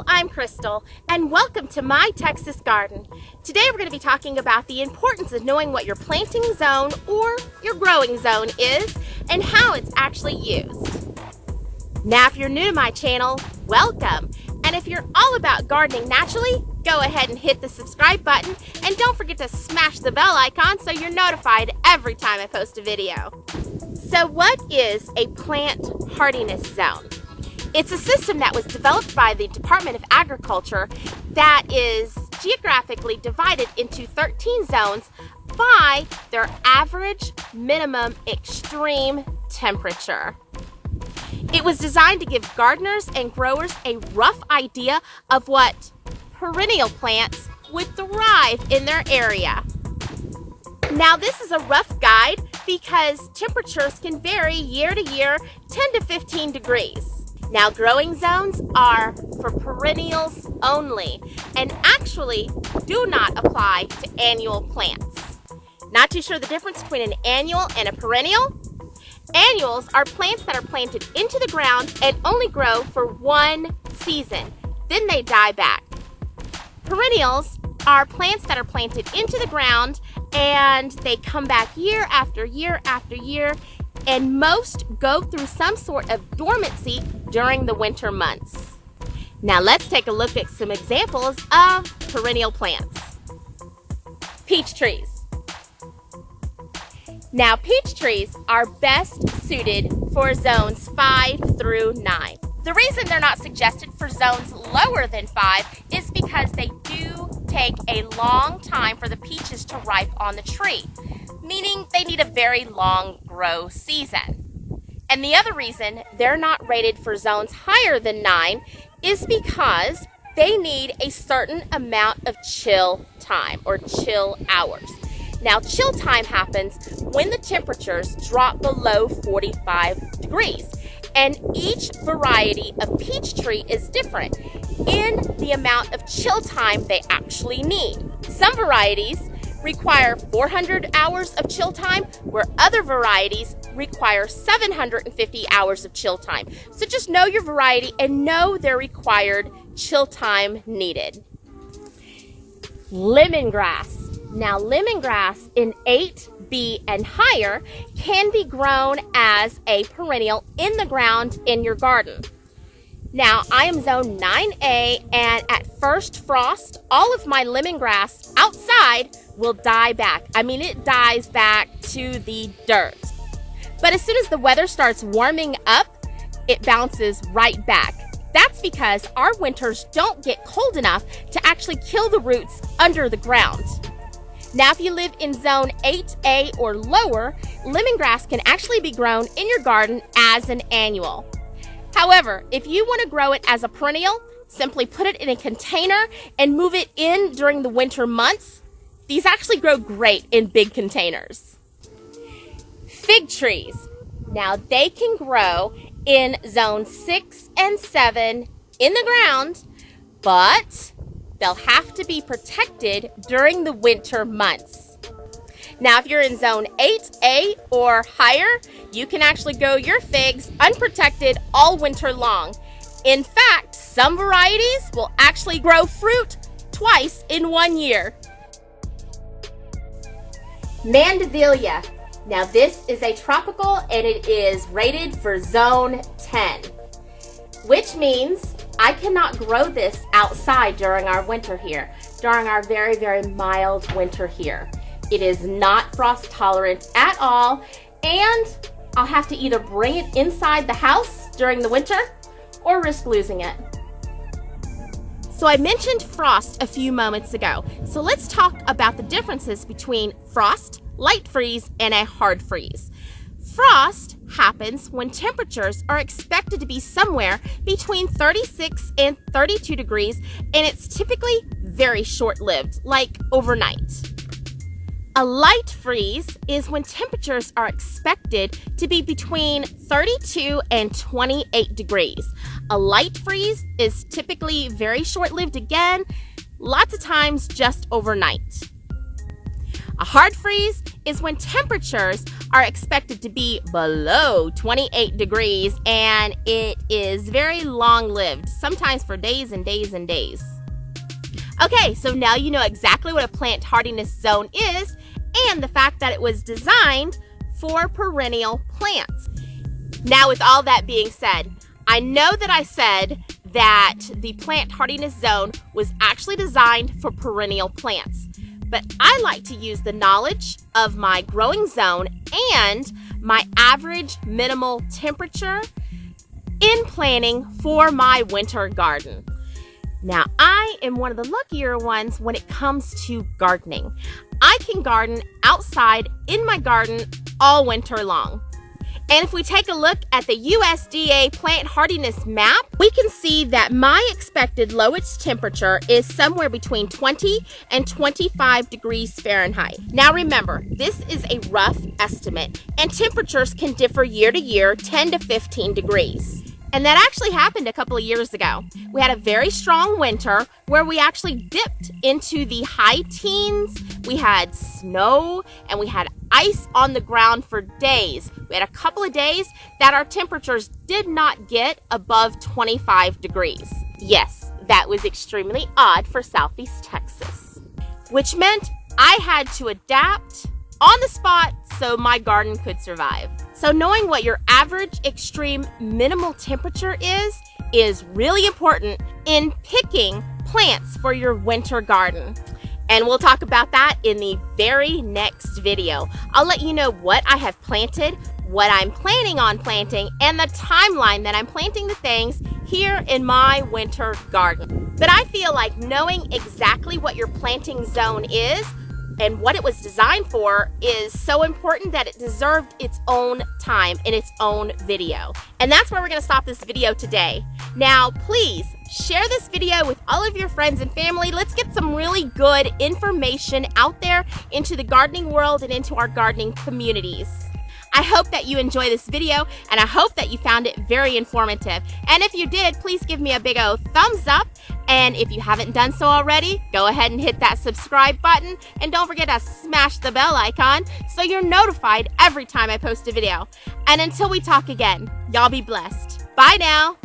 I'm Krystal, and welcome to My Texas Garden. Today we're going to be talking about the importance of knowing what your planting zone or your growing zone is and how it's actually used. Now, if you're new to my channel, welcome. And if you're all about gardening naturally, go ahead and hit the subscribe button, and don't forget to smash the bell icon so you're notified every time I post a video. So what is a plant hardiness zone? It's a system that was developed by the Department of Agriculture that is geographically divided into 13 zones by their average minimum extreme temperature. It was designed to give gardeners and growers a rough idea of what perennial plants would thrive in their area. Now, this is a rough guide because temperatures can vary year to year 10 to 15 degrees. Now, growing zones are for perennials only and actually do not apply to annual plants. Not too sure the difference between an annual and a perennial? Annuals are plants that are planted into the ground and only grow for one season. Then they die back. Perennials are plants that are planted into the ground and they come back year after year after year, and most go through some sort of dormancy during the winter months. Now let's take a look at some examples of perennial plants. Peach trees. Now, peach trees are best suited for zones 5 through 9. The reason they're not suggested for zones lower than 5 is because they do take a long time for the peaches to ripe on the tree, meaning they need a very long grow season. And the other reason they're not rated for zones higher than 9 is because they need a certain amount of chill time or chill hours. Now, chill time happens when the temperatures drop below 45 degrees, and each variety of peach tree is different in the amount of chill time they actually need. Some varieties require 400 hours of chill time, where other varieties require 750 hours of chill time. So just know your variety and know their required chill time needed. Lemongrass. Now, lemongrass in 8B and higher can be grown as a perennial in the ground in your garden. Now, I am zone 9A, and at first frost, all of my lemongrass outside will die back. I mean, it dies back to the dirt. But as soon as the weather starts warming up, it bounces right back. That's because our winters don't get cold enough to actually kill the roots under the ground. Now, if you live in zone 8A or lower, lemongrass can actually be grown in your garden as an annual. However, if you want to grow it as a perennial, simply put it in a container and move it in during the winter months. These actually grow great in big containers. Fig trees. Now, they can grow in zone 6 and 7 in the ground, but they'll have to be protected during the winter months. Now, if you're in zone 8A or higher, you can actually grow your figs unprotected all winter long. In fact, some varieties will actually grow fruit twice in 1 year. Manda. Now, this is a tropical and it is rated for zone 10, which means I cannot grow this outside during our winter here, during our very, very mild winter here. It is not frost tolerant at all, and I'll have to either bring it inside the house during the winter or risk losing it. So I mentioned frost a few moments ago, so let's talk about the differences between frost, light freeze, and a hard freeze. Frost happens when temperatures are expected to be somewhere between 36 and 32 degrees, and it's typically very short-lived, like overnight. A light freeze is when temperatures are expected to be between 32 and 28 degrees. A light freeze is typically very short-lived again, lots of times just overnight. A hard freeze is when temperatures are expected to be below 28 degrees and it is very long-lived, sometimes for days and days and days. Okay, so now you know exactly what a plant hardiness zone is and the fact that it was designed for perennial plants. Now, with all that being said, I know that I said that the plant hardiness zone was actually designed for perennial plants, but I like to use the knowledge of my growing zone and my average minimal temperature in planning for my winter garden. Now, I am one of the luckier ones when it comes to gardening. I can garden outside in my garden all winter long. And if we take a look at the USDA plant hardiness map, we can see that my expected lowest temperature is somewhere between 20 and 25 degrees Fahrenheit. Now remember, this is a rough estimate, and temperatures can differ year to year, 10 to 15 degrees. And that actually happened a couple of years ago. We had a very strong winter where we actually dipped into the high teens. We had snow and we had ice on the ground for days. We had a couple of days that our temperatures did not get above 25 degrees. Yes, that was extremely odd for Southeast Texas, which meant I had to adapt on the spot so my garden could survive. So knowing what your average extreme minimal temperature is really important in picking plants for your winter garden. And we'll talk about that in the very next video. I'll let you know what I have planted, what I'm planning on planting, and the timeline that I'm planting the things here in my winter garden. But I feel like knowing exactly what your planting zone is and what it was designed for is so important that it deserved its own time in its own video. And that's where we're gonna stop this video today. Now, please share this video with all of your friends and family. Let's get some really good information out there into the gardening world and into our gardening communities. I hope that you enjoy this video, and I hope that you found it very informative. And if you did, please give me a big old thumbs up. And if you haven't done so already, go ahead and hit that subscribe button. And don't forget to smash the bell icon so you're notified every time I post a video. And until we talk again, y'all be blessed. Bye now.